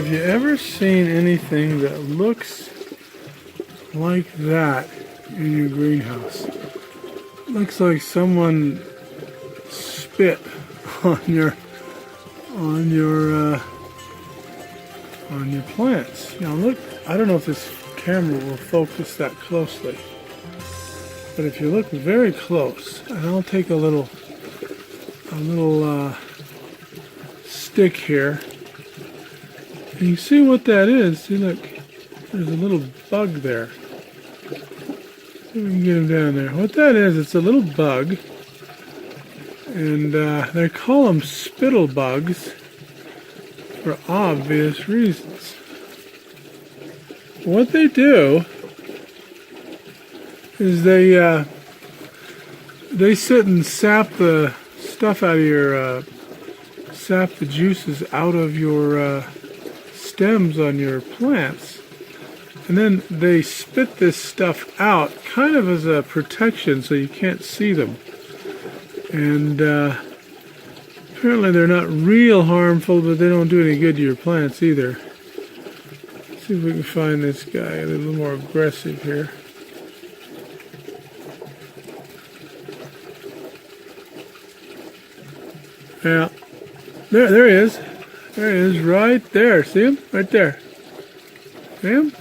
Have you ever seen anything that looks like that in your greenhouse? Looks like someone spit on your on your plants. Now look, I don't know if this camera will focus that closely, but if you look very close, and I'll take a little stick here, and you see what that is. See, look, there's a little bug there. See if we can get him down there. What that is, it's a little bug, and they call them spittle bugs for obvious reasons. What they do is they sit and sap the stuff out of your sap the juices out of your stems on your plants, and then they spit this stuff out kind of as a protection so you can't see them. And apparently they're not real harmful, but they don't do any good to your plants either. Let's see if we can find this guy a little more aggressive here. Yeah, there he is. There he is, right there. See him? Right there. See him?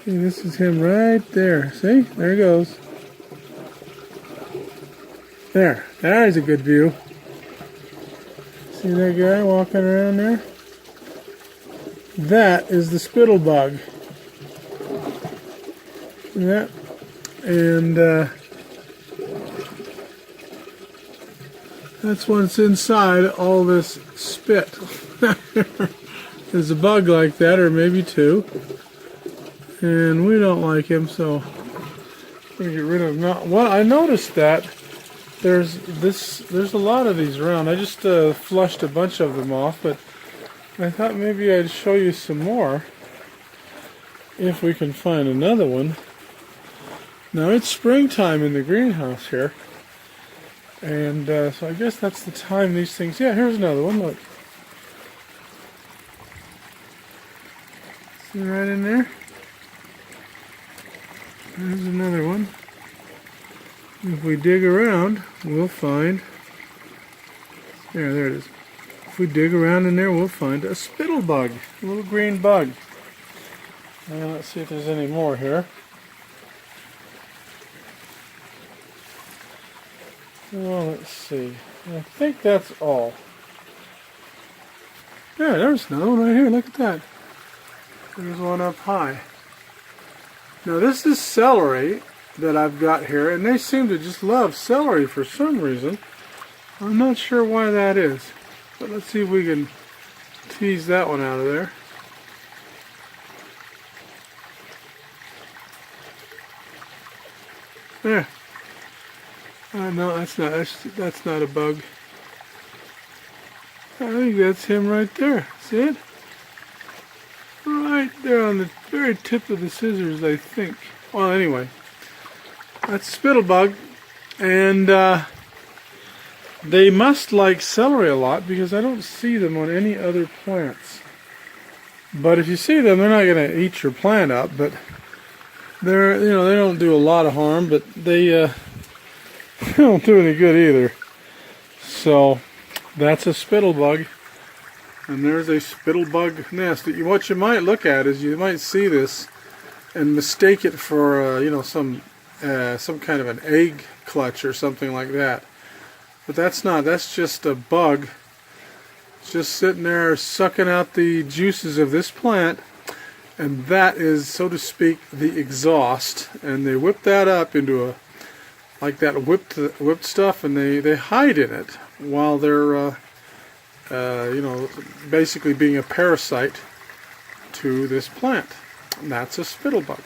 See, this is him right there. See? There he goes. There's a good view. See that guy walking around there? That is the spittle bug. See that? And that's what's inside all this spit. There's a bug like that, or maybe two. And we don't like him, so we're gonna get rid of him. Now, well, I noticed that there's a lot of these around. I just flushed a bunch of them off, but I thought maybe I'd show you some more if we can find another one. Now it's springtime in the greenhouse here, and so I guess that's the time these things. Yeah, here's another one. Look, see right in there. There's another one. If we dig around, we'll find, there it is. If we dig around in there, we'll find a spittle bug, a little green bug. Now let's see if there's any more here. Well, let's see. I think that's all. Yeah, there's another one right here. Look at that. There's one up high. Now this is celery that I've got here, and they seem to just love celery for some reason. I'm not sure why that is, but let's see if we can tease that one out of there. There. No, that's not a bug. I think that's him right there. See it? Right there on the very tip of the scissors, I think. Well, anyway. That's a spittle bug, and they must like celery a lot because I don't see them on any other plants. But if you see them, they're not going to eat your plant up. But they're, they don't do a lot of harm, but they don't do any good either. So that's a spittle bug, and there's a spittle bug nest. What you might look at is you might see this and mistake it for some kind of an egg clutch or something like that. But that's not. That's just a bug. It's just sitting there sucking out the juices of this plant, and that is, so to speak, the exhaust. And they whip that up into like that whipped stuff, and they hide in it while they're basically being a parasite to this plant. And that's a spittle bug.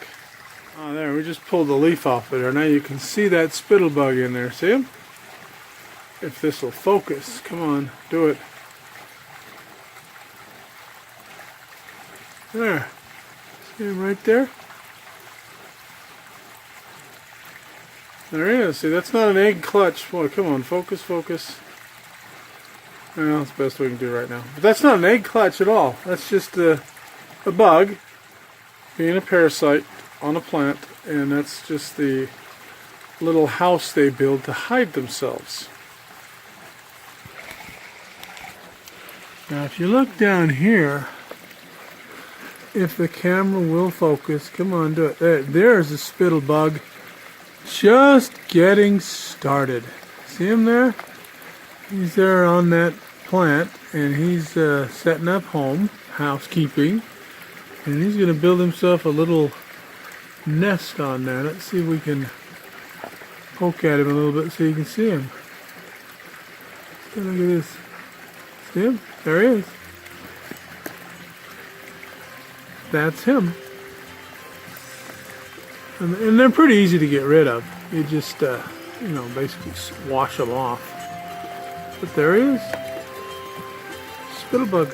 Oh, there, we just pulled the leaf off of there. Now you can see that spittle bug in there. See him? If this will focus. Come on, do it. There. See him right there? There he is. See, that's not an egg clutch. Boy, come on, focus, focus. Well, that's the best we can do right now. But that's not an egg clutch at all. That's just a bug being a parasite on a plant, and that's just the little house they build to hide themselves. Now if you look down here, if the camera will focus, come on, do it. There's a spittle bug just getting started. See him there? He's there on that plant, and he's setting up housekeeping, and he's going to build himself a little nest on there. Let's see if we can poke at him a little bit so you can see him. Look at this. See him? There he is. That's him. And they're pretty easy to get rid of. You just, you know, basically wash them off. But there he is. Spittle bug.